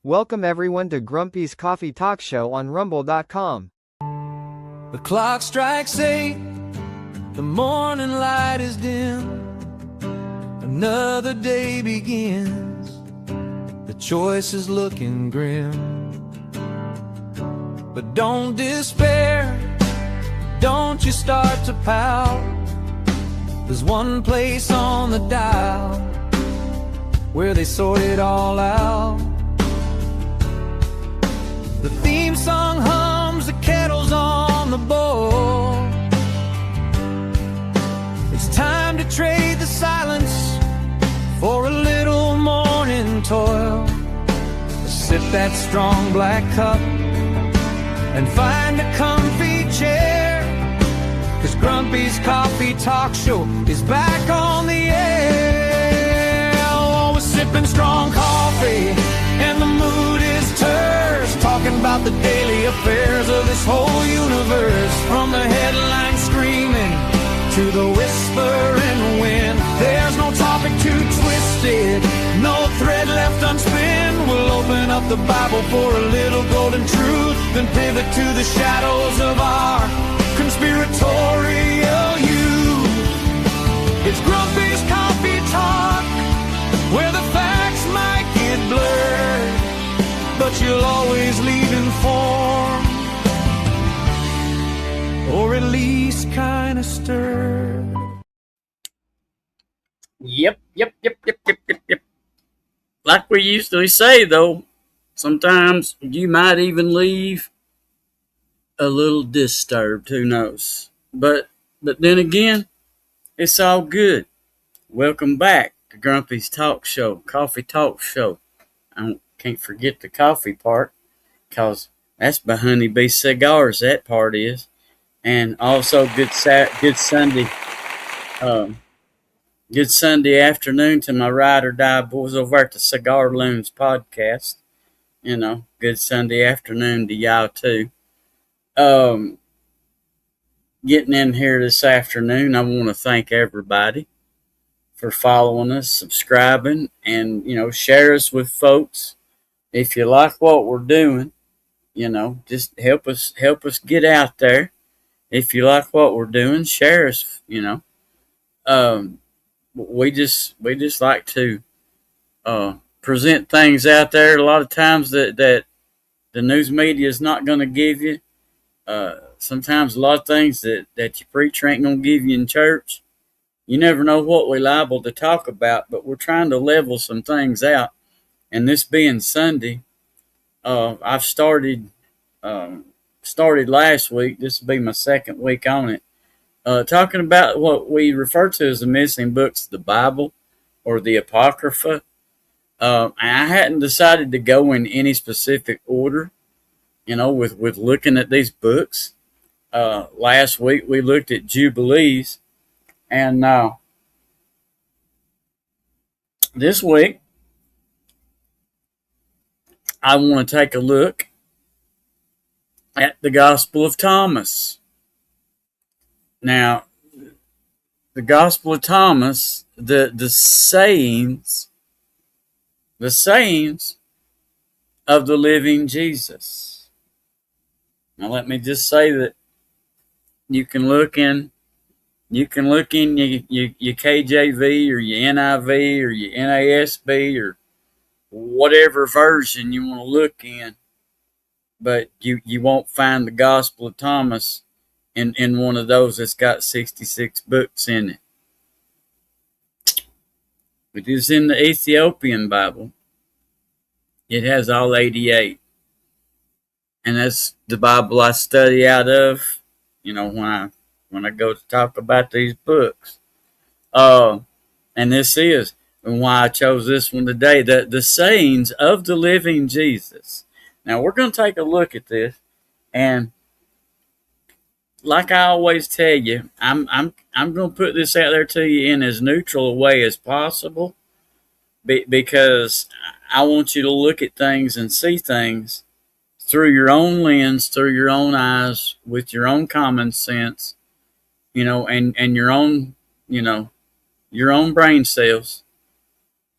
Welcome everyone to Grumpy's Coffee Talk Show on Rumble.com. The clock strikes 8, the morning light is dim, another day begins, the choice is looking grim. But don't despair, don't you start to pout, there's one place on the dial where they sort it all out. The theme song hums, the kettle's on the boil. It's time to trade the silence for a little morning toil. Sip that strong black cup and find a comfy chair, 'cause Grumpy's Coffee Talk Show is back on the air. Always sipping strong coffee and the mood is terse, talking about the daily affairs of this whole universe. From the headline screaming to the whispering wind, there's no topic too twisted, no thread left unspun. We'll open up the Bible for a little golden truth, then pivot to the shadows of our conspiratorial youth. It's Grumpy's Coffee Talk, where the facts might get blurred, but you'll always leave informed, or at least kind of stirred. Yep. Like we usually say, though, sometimes you might even leave a little disturbed. Who knows? But then again, it's all good. Welcome back to Grumpy's Talk Show, Coffee Talk Show. I can't forget the coffee part, because that's by Honeybee Cigars, that part is. And also good Sunday afternoon to my ride or die boys over at the Cigar Loons podcast. You know, good Sunday afternoon to y'all too. Getting in here this afternoon, I want to thank everybody for following us, subscribing, and, share us with folks. If you like what we're doing, just help us get out there. If you like what we're doing, share us, we just like to present things out there a lot of times that the news media is not going to give you. Sometimes a lot of things that your preacher ain't going to give you in church. You never know what we're liable to talk about, but we're trying to level some things out. And this being Sunday, I've started last week. This will be my second week on it. Talking about what we refer to as the missing books of the Bible, or the Apocrypha. I hadn't decided to go in any specific order, with looking at these books. Last week we looked at Jubilees, and this week I want to take a look at the Gospel of Thomas. Now, the Gospel of Thomas, the sayings of the living Jesus. Now, let me just say that you can look in your KJV or your NIV or your NASB or whatever version you want to look in, but you won't find the Gospel of Thomas in one of those that's got 66 books in it. It is in the Ethiopian Bible. It has all 88. And that's the Bible I study out of, when I go to talk about these books. And this is why I chose this one today, the sayings of the living Jesus. Now we're going to take a look at this, and like I always tell you, I'm going to put this out there to you in as neutral a way as possible, because I want you to look at things and see things through your own lens, through your own eyes, with your own common sense, and your own, your own brain cells,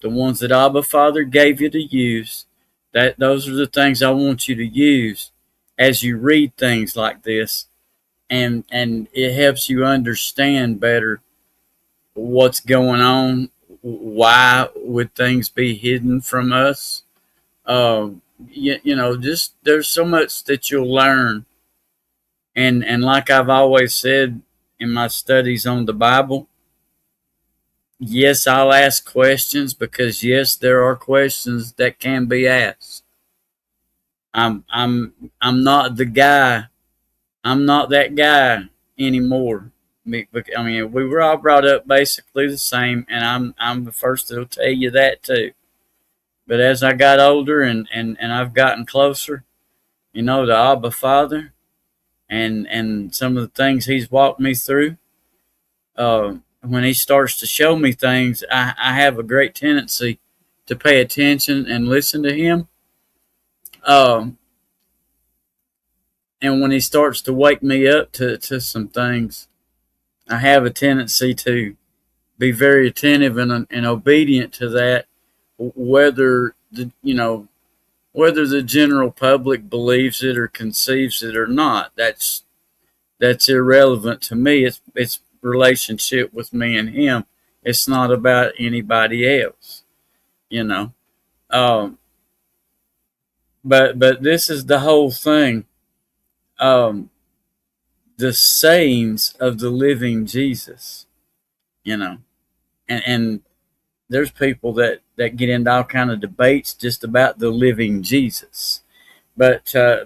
the ones that Abba Father gave you to use, Those are the things I want you to use as you read things like this, and it helps you understand better what's going on. Why would things be hidden from us? Just there's so much that you'll learn, and like I've always said in my studies on the Bible, yes, I'll ask questions because yes, there are questions that can be asked. I'm not the guy. I'm not that guy anymore. I mean, we were all brought up basically the same, and I'm the first to tell you that too. But as I got older and I've gotten closer, to Abba Father and some of the things He's walked me through, when He starts to show me things, I have a great tendency to pay attention and listen to Him. Um, and when He starts to wake me up to some things, I have a tendency to be very attentive and obedient to that, whether whether the general public believes it or conceives it or not. That's irrelevant to me. It's relationship with me and Him. It's not about anybody else, you know. Um, but this is the whole thing. Um, the sayings of the living Jesus, and there's people that get into all kind of debates just about the living Jesus. But a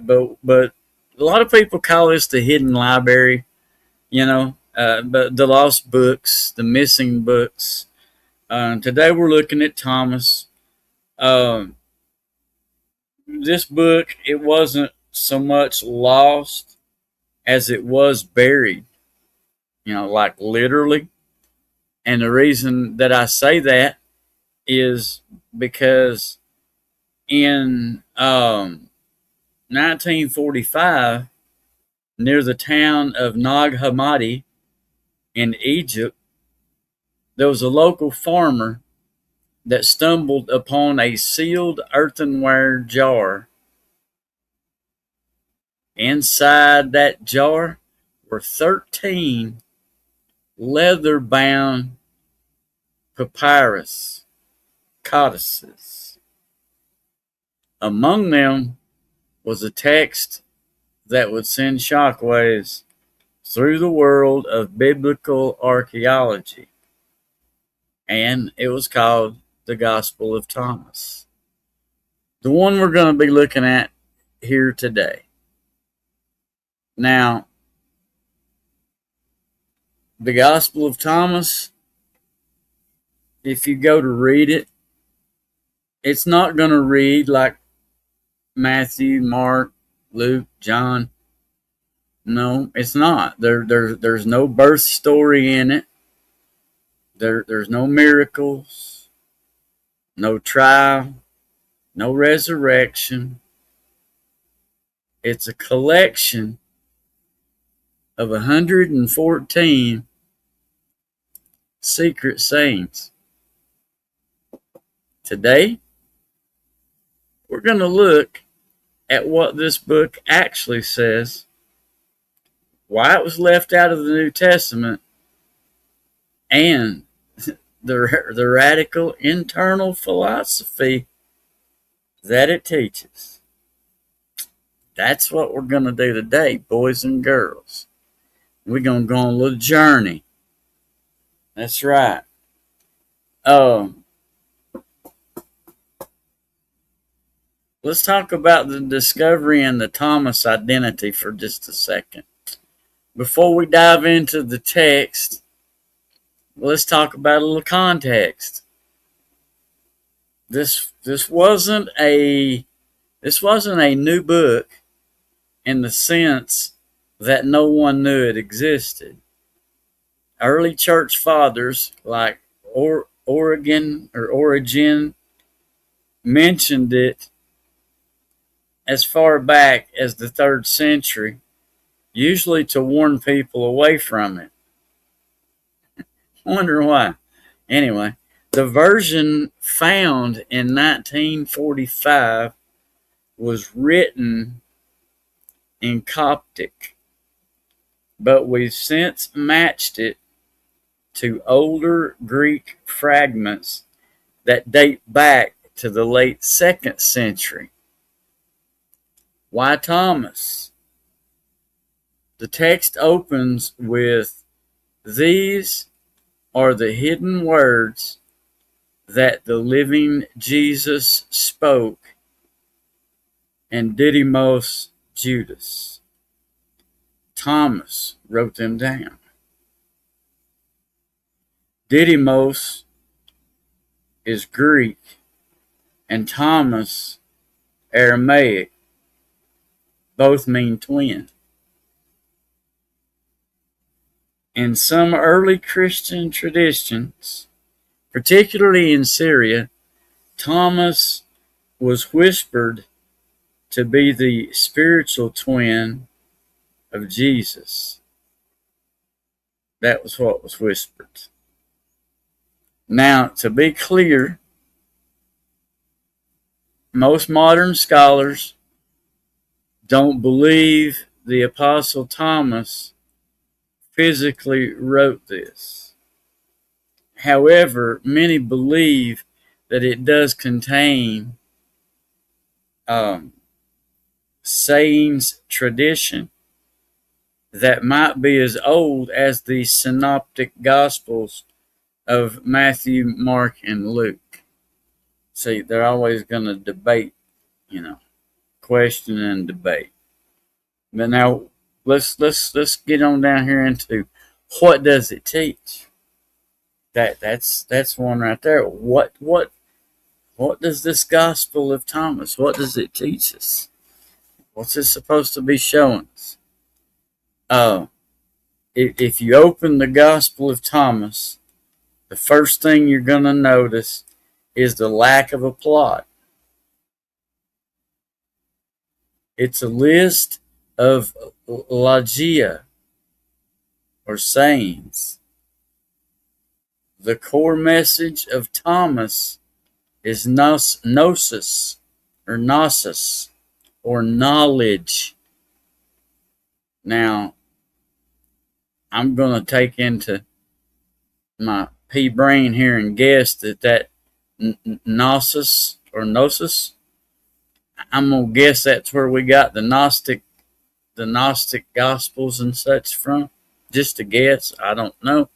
lot of people call this the hidden library, but the lost books, the missing books. Today we're looking at Thomas. Um, this book, it wasn't so much lost as it was buried, like literally. And the reason that I say that is because in 1945, near the town of Nag Hammadi in Egypt, there was a local farmer that stumbled upon a sealed earthenware jar. Inside that jar were 13 leather-bound papyrus codices. Among them was a text that would send shockwaves through the world of biblical archaeology, and it was called the Gospel of Thomas, the one we're going to be looking at here today. Now, the Gospel of Thomas, if you go to read it, it's not going to read like Matthew, Mark, Luke, John. No, it's not. There's no birth story in it. There's no miracles, no trial, no resurrection. It's a collection of 114 secret sayings. Today, we're going to look at what this book actually says, why it was left out of the New Testament, and the radical internal philosophy that it teaches. That's what we're going to do today, boys and girls. We're going to go on a little journey. That's right. Let's talk about the discovery and the Thomas identity for just a second. Before we dive into the text, let's talk about a little context. This wasn't a new book in the sense that no one knew it existed. Early church fathers like Origen mentioned it as far back as the 3rd century, usually to warn people away from it. Wonder why. Anyway, the version found in 1945 was written in Coptic, but we've since matched it to older Greek fragments that date back to the late 2nd century. Why Thomas? The text opens with, "These are the hidden words that the living Jesus spoke, and Didymos Judas." Thomas wrote them down. Didymos is Greek, and Thomas, Aramaic. Both mean twin. In some early Christian traditions, particularly in Syria, Thomas was whispered to be the spiritual twin of Jesus. That was what was whispered. Now, to be clear, most modern scholars don't believe the Apostle Thomas physically wrote this. However, many believe that it does contain sayings, tradition that might be as old as the synoptic gospels of Matthew, Mark, and Luke. See, they're always going to debate, question and debate. But now let's get on down here into what does it teach? That's one right there. What does this Gospel of Thomas? What does it teach us? What's it supposed to be showing us? If you open the Gospel of Thomas, the first thing you're going to notice is the lack of a plot. It's a list of logia, or sayings. The core message of Thomas is gnosis, or knowledge. Now, I'm going to take into my pea brain here and guess that gnosis or gnosis, I'm going to guess that's where we got the Gnostic Gospels and such from. Just a guess. I don't know.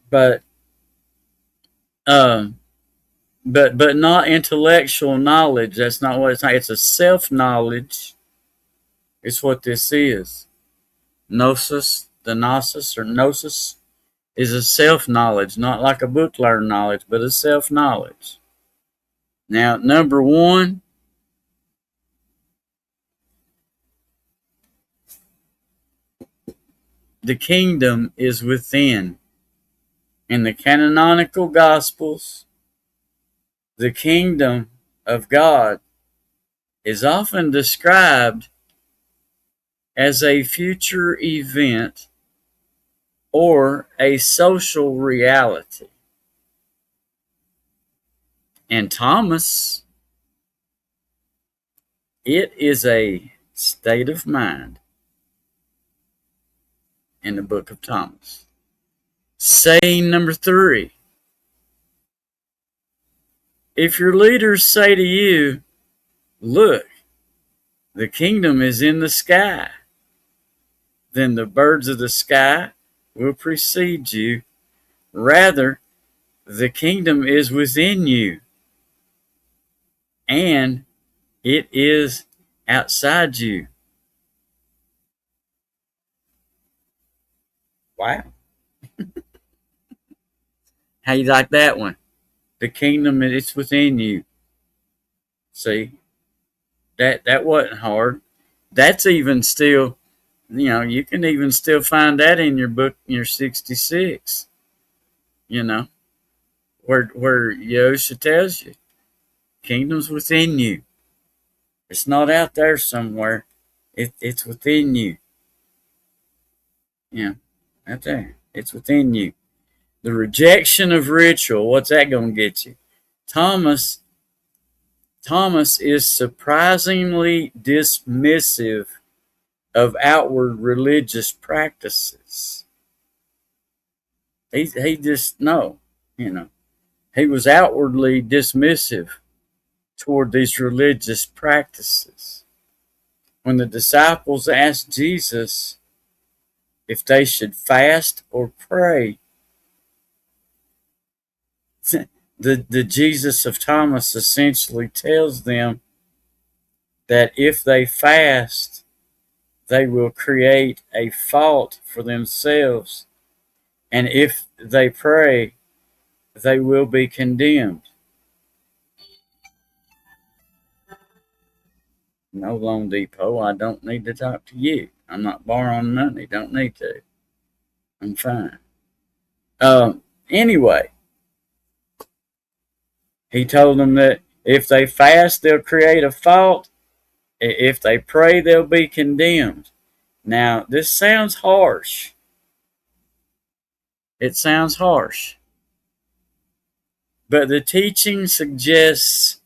But not intellectual knowledge. That's not what it's like. It's a self-knowledge. It's what this is. Gnosis, the gnosis or gnosis, is a self-knowledge, not like a book learned knowledge, but a self-knowledge. Now, number one, the kingdom is within. In the canonical Gospels, the kingdom of God is often described as a future event or a social reality. And Thomas, it is a state of mind in the book of Thomas. Saying number 3. If your leaders say to you, "Look, the kingdom is in the sky," then the birds of the sky will precede you. Rather, the kingdom is within you, and it is outside you. Wow. How you like that one? The kingdom, it's within you. See, that wasn't hard. That's even still, you can even still find that in your book, your 66. Where Yosha tells you, kingdom's within you. It's not out there somewhere. It's within you. Right there. It's within you. The rejection of ritual, what's that going to get you? Thomas Thomas is surprisingly dismissive of outward religious practices. He just, no, you know, he was outwardly dismissive toward these religious practices. When the disciples asked Jesus if they should fast or pray, the Jesus of Thomas essentially tells them that if they fast, they will create a fault for themselves, and if they pray, they will be condemned. No, Loan Depot, I don't need to talk to you. I'm not borrowing money. Don't need to. I'm fine. Anyway, he told them that if they fast, they'll create a fault. If they pray, they'll be condemned. Now, this sounds harsh. It sounds harsh. But the teaching suggests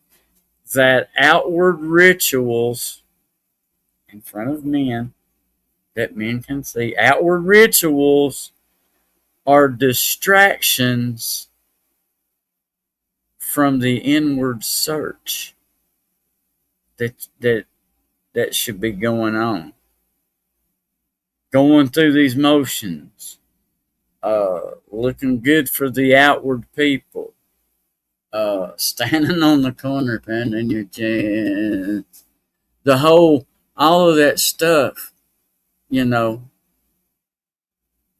that outward rituals in front of men that men can see, outward rituals are distractions from the inward search that should be going on. Going through these motions, looking good for the outward people, standing on the corner, pounding your chest, all of that stuff, you know,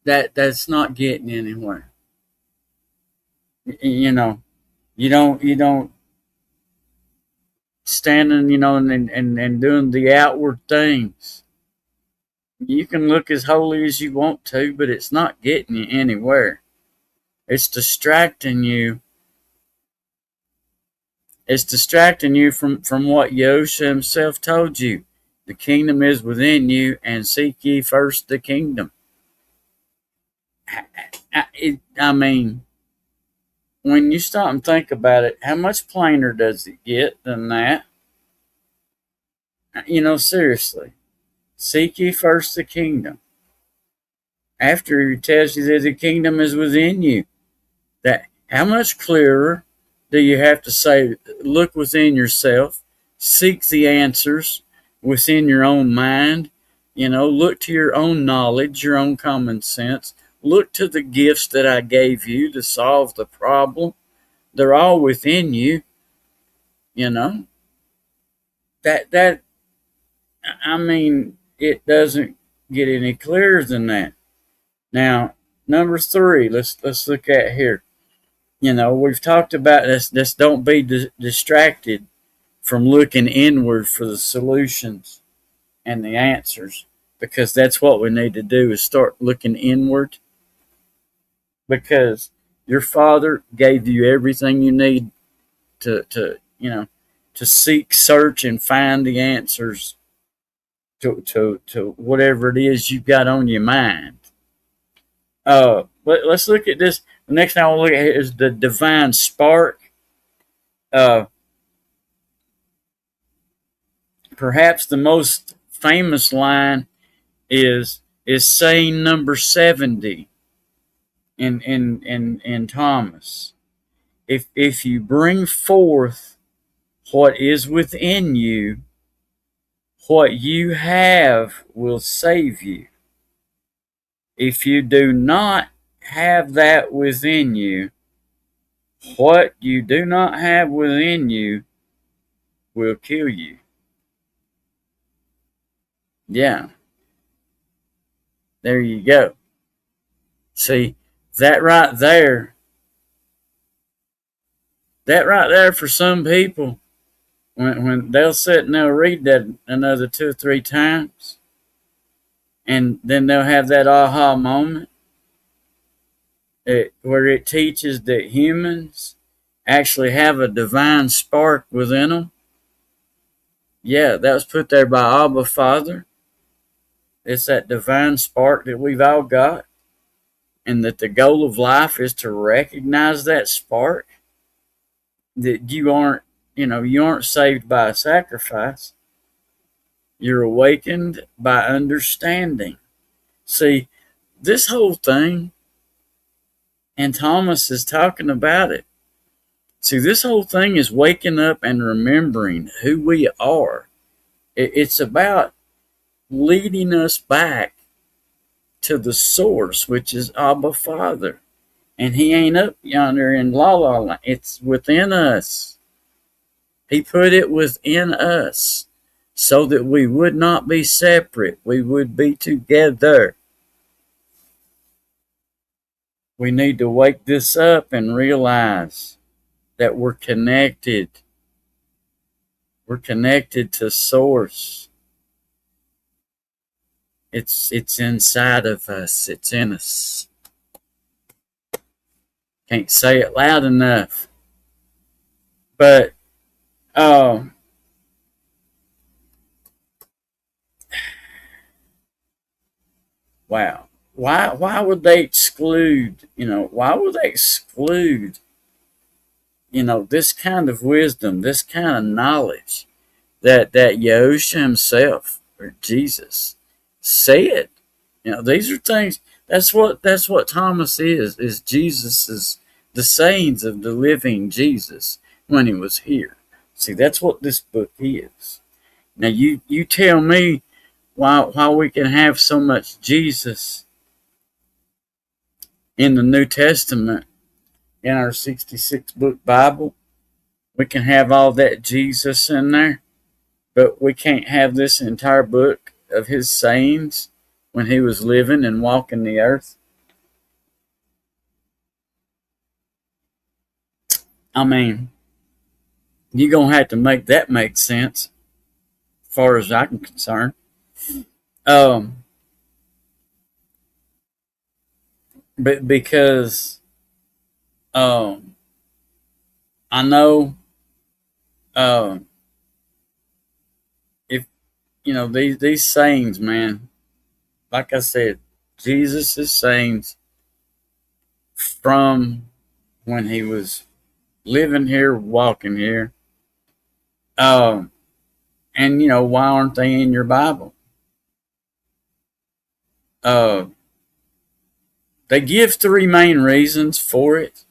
that's not getting anywhere. You know, you don't standing, and doing the outward things. You can look as holy as you want to, but it's not getting you anywhere. It's distracting you. It's distracting you from what Yahusha himself told you. The kingdom is within you, and seek ye first the kingdom. I mean, when you stop and think about it, how much plainer does it get than that? Seriously. Seek ye first the kingdom. After he tells you that the kingdom is within you, that how much clearer do you have to say, look within yourself, seek the answers within your own mind, look to your own knowledge, your own common sense, look to the gifts that I gave you to solve the problem. They're all within you, that I mean, it doesn't get any clearer than that. Now, number 3, let's look at here. We've talked about this. Don't be distracted from looking inward for the solutions and the answers, because that's what we need to do, is start looking inward, because your Father gave you everything you need to seek, search, and find the answers to whatever it is you've got on your mind. But let's look at this. The next thing I want to look at is the divine spark. Perhaps the most famous line is saying number 70 in Thomas. If you bring forth what is within you, what you have will save you. If you do not have that within you, what you do not have within you will kill you. Yeah. There you go. See, that right there for some people, when they'll sit and they'll read that another 2 or 3 times, and then they'll have that aha moment where it teaches that humans actually have a divine spark within them. Yeah, that was put there by Abba Father. It's that divine spark that we've all got, and that the goal of life is to recognize that spark, that you aren't, you aren't saved by a sacrifice. You're awakened by understanding. See, this whole thing, and Thomas is talking about it. See, this whole thing is waking up and remembering who we are. It's about leading us back to the source, which is Abba Father. And he ain't up yonder in La La Land. It's within us. He put it within us so that we would not be separate. We would be together. We need to wake this up and realize that we're connected. We're connected to source. It's inside of us. It's in us. Can't say it loud enough. But wow. Why would they exclude, why would they exclude, this kind of wisdom, this kind of knowledge that Yahushua himself or Jesus said? These are things. That's what Thomas is Jesus, the sayings of the living Jesus when he was here. See, that's what this book is. Now you tell me why we can have so much Jesus in the New Testament, in our 66 book Bible. We can have all that Jesus in there, but we can't have this entire book of his sayings when he was living and walking the earth. I mean, you're going to have to make that make sense as far as I'm concerned. But because I know if these sayings, man, like I said, Jesus' sayings from when he was living here, walking here. And why aren't they in your Bible? They give three main reasons for it,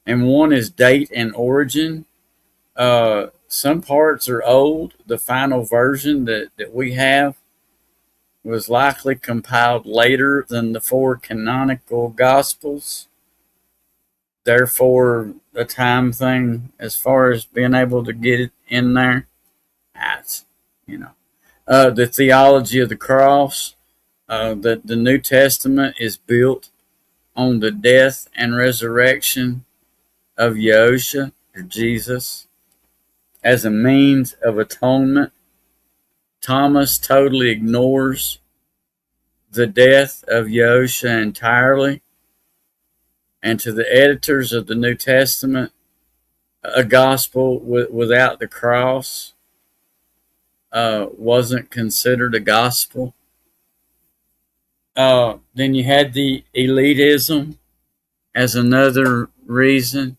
and one is date and origin. Some parts are old. The final version that we have was likely compiled later than the four canonical Gospels. Therefore, the time thing, as far as being able to get it in there, that's, the theology of the cross. The New Testament is built on the death and resurrection of Yahushua, or Jesus, as a means of atonement. Thomas totally ignores the death of Yahushua entirely. And to the editors of the New Testament, a gospel without the cross wasn't considered a gospel. Then you had the elitism as another reason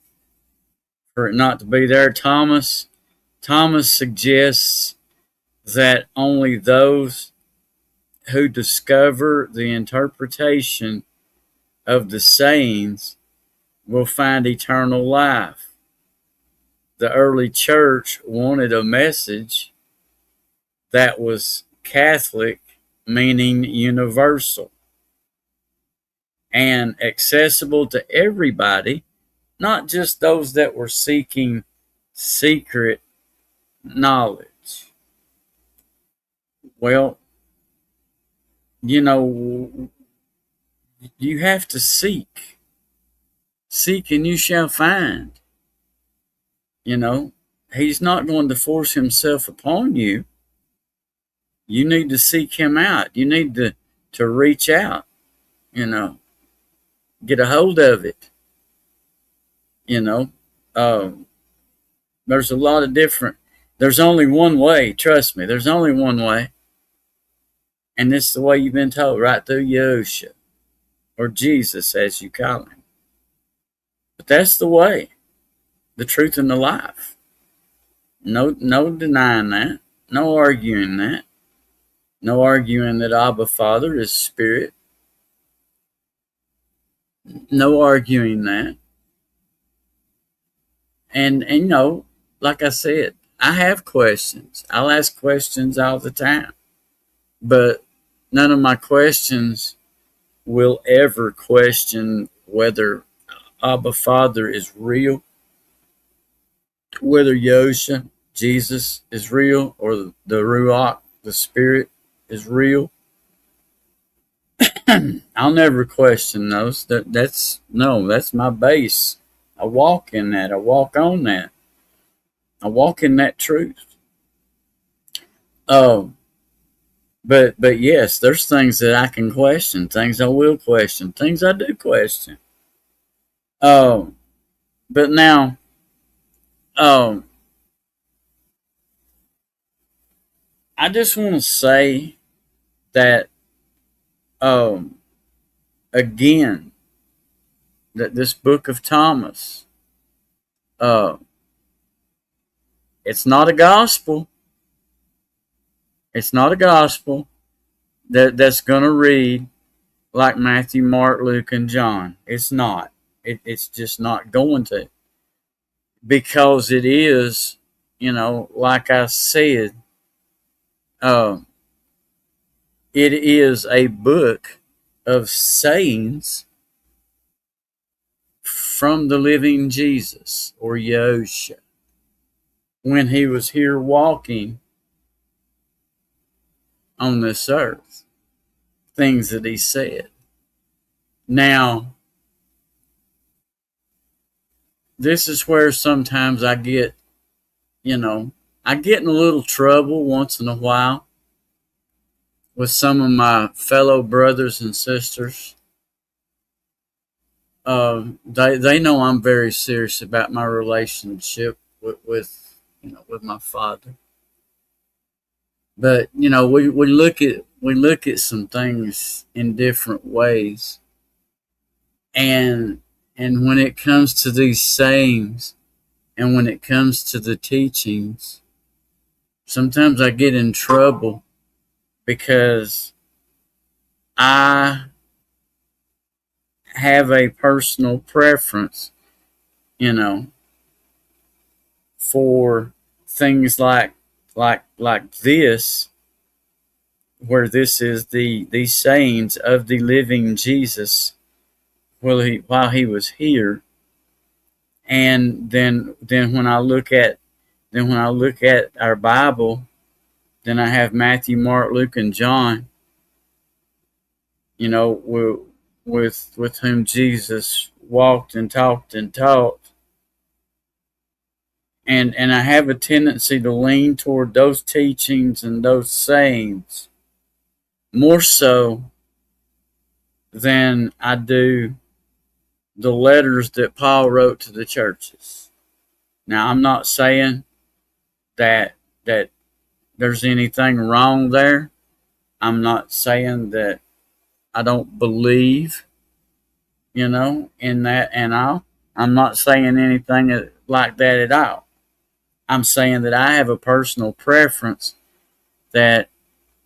for it not to be there. Thomas suggests that only those who discover the interpretation of the sayings will find eternal life. The early church wanted a message that was Catholic, meaning universal, and accessible to everybody, not just those that were seeking secret knowledge. Well, you have to seek. Seek and you shall find. He's not going to force himself upon you. You need to seek him out. You need to reach out, get a hold of it. There's a lot of there's only one way. Trust me, there's only one way. And this is the way you've been told, right through Yahushua, or Jesus as you call him. But that's the way, the truth, and the life. No denying that. No arguing that. No arguing that Abba Father is spirit. No arguing that. And like I said, I have questions. I'll ask questions all the time. But none of my questions will ever question whether Abba Father is real, whether Yosha, Jesus, is real, or the Ruach, the Spirit, is real. I'll never question those. That's my base. I walk in that. I walk on that. I walk in that truth. Oh, but yes, there's things that I can question, things I will question, things I do question. Oh, but now, um, I just want to say that, um, again, that this book of Thomas, uh, it's not a gospel. It's not a gospel that's going to read like Matthew, Mark, Luke, and John. It's not. It's just not going to. Because it is, like I said, uh, it is a book of sayings from the living Jesus, or Yosha, when he was here walking on this earth. Things that he said. Now, this is where sometimes I get in a little trouble once in a while with some of my fellow brothers and sisters. They know I'm very serious about my relationship with my father. But we look at some things in different ways, and when it comes to these sayings, and when it comes to the teachings, sometimes I get in trouble because I have a personal preference, for things like this, where this is the sayings of the living Jesus while he was here. And then when I look at our Bible, then I have Matthew, Mark, Luke, and John, with whom Jesus walked and talked and taught. And I have a tendency to lean toward those teachings and those sayings more so than I do the letters that Paul wrote to the churches. Now, I'm not saying that there's anything wrong there. I'm not saying that I don't believe, in that and all. I'm not saying anything like that at all. I'm saying that I have a personal preference that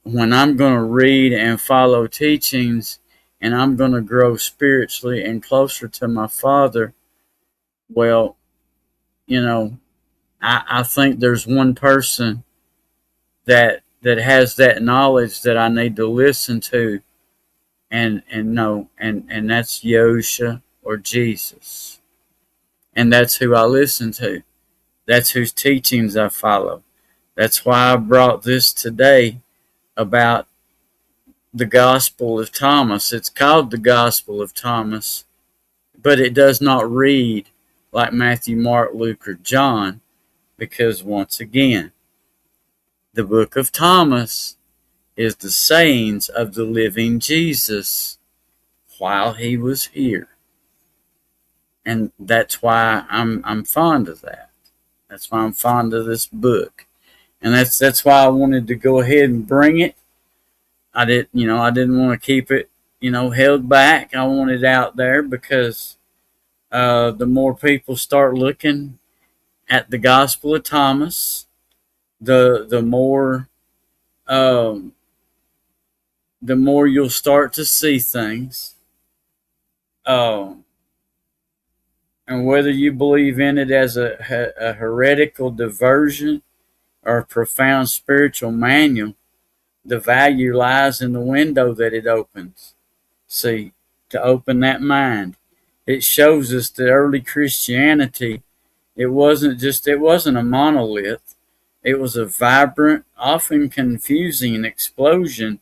when I'm going to read and follow teachings and I'm going to grow spiritually and closer to my Father, well, I think there's one person that has that knowledge that I need to listen to, and that's Yosha, or Jesus. And that's who I listen to. That's whose teachings I follow. That's why I brought this today about the Gospel of Thomas. It's called the Gospel of Thomas, but it does not read like Matthew, Mark, Luke, or John, because once again, the book of Thomas is the sayings of the living Jesus while he was here. And that's why I'm fond of that. That's why I'm fond of this book. And that's why I wanted to go ahead and bring it. I didn't want to keep it, held back. I want it out there because the more people start looking at the Gospel of Thomas, the more um, the more you'll start to see things. Um, and whether you believe in it as a heretical diversion or a profound spiritual manual, the value lies in the window that it opens. See, to open that mind. It shows us that early Christianity, it wasn't a monolith. It was a vibrant, often confusing explosion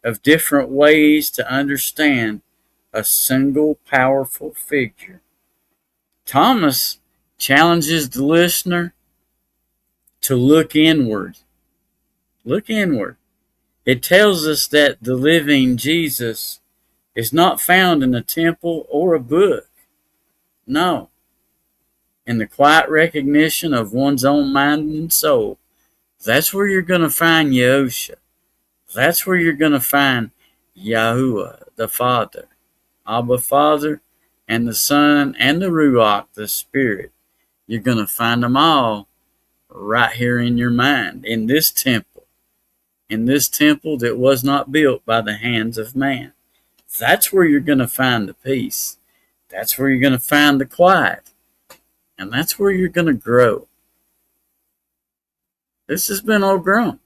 of different ways to understand a single powerful figure. Thomas challenges the listener to look inward. Look inward. It tells us that the living Jesus is not found in a temple or a book. No, in the quiet recognition of one's own mind and soul. That's where you're going to find Yahusha. That's where you're going to find Yahuwah, the Father, Abba Father, and the Son, and the Ruach, the Spirit. You're going to find them all right here in your mind, in this temple that was not built by the hands of man. That's where you're going to find the peace. That's where you're going to find the quiet. And that's where you're going to grow. This has been Old Grump.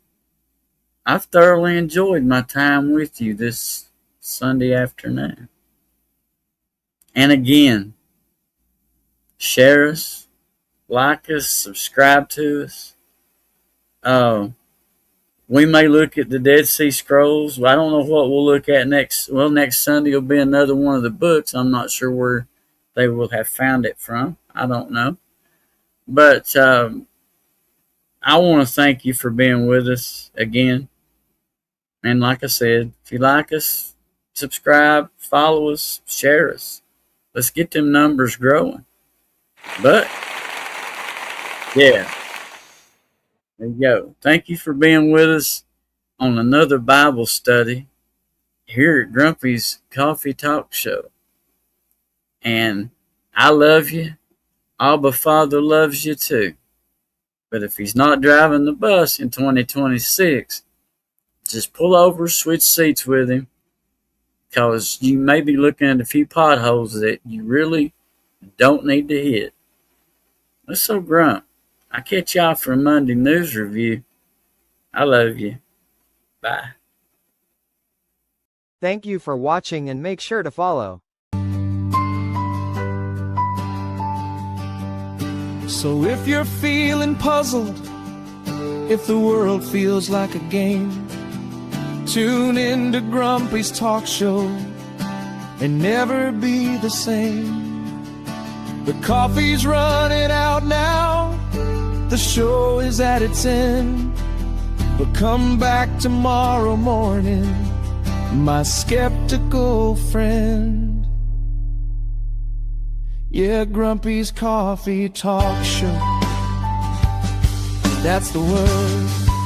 I've thoroughly enjoyed my time with you this Sunday afternoon. And again, share us, like us, subscribe to us. We may look at the Dead Sea Scrolls. Well, I don't know what we'll look at next. Well, next Sunday will be another one of the books. I'm not sure where they will have found it from. I don't know. But I want to thank you for being with us again. And like I said, if you like us, subscribe, follow us, share us. Let's get them numbers growing. But, yeah. There you go. Thank you for being with us on another Bible study here at Grumpy's Coffee Talk Show. And I love you. Abba Father loves you too. But if he's not driving the bus in 2026, just pull over, switch seats with him, because you may be looking at a few potholes that you really don't need to hit. Let's so Grump. I'll catch y'all for a Monday news review. I love you. Bye. Thank you for watching and make sure to follow. So if you're feeling puzzled, if the world feels like a game, tune in to Grumpy's Talk Show and never be the same. The coffee's running out now, the show is at its end, but come back tomorrow morning, my skeptical friend. Yeah, Grumpy's Coffee Talk Show, that's the word.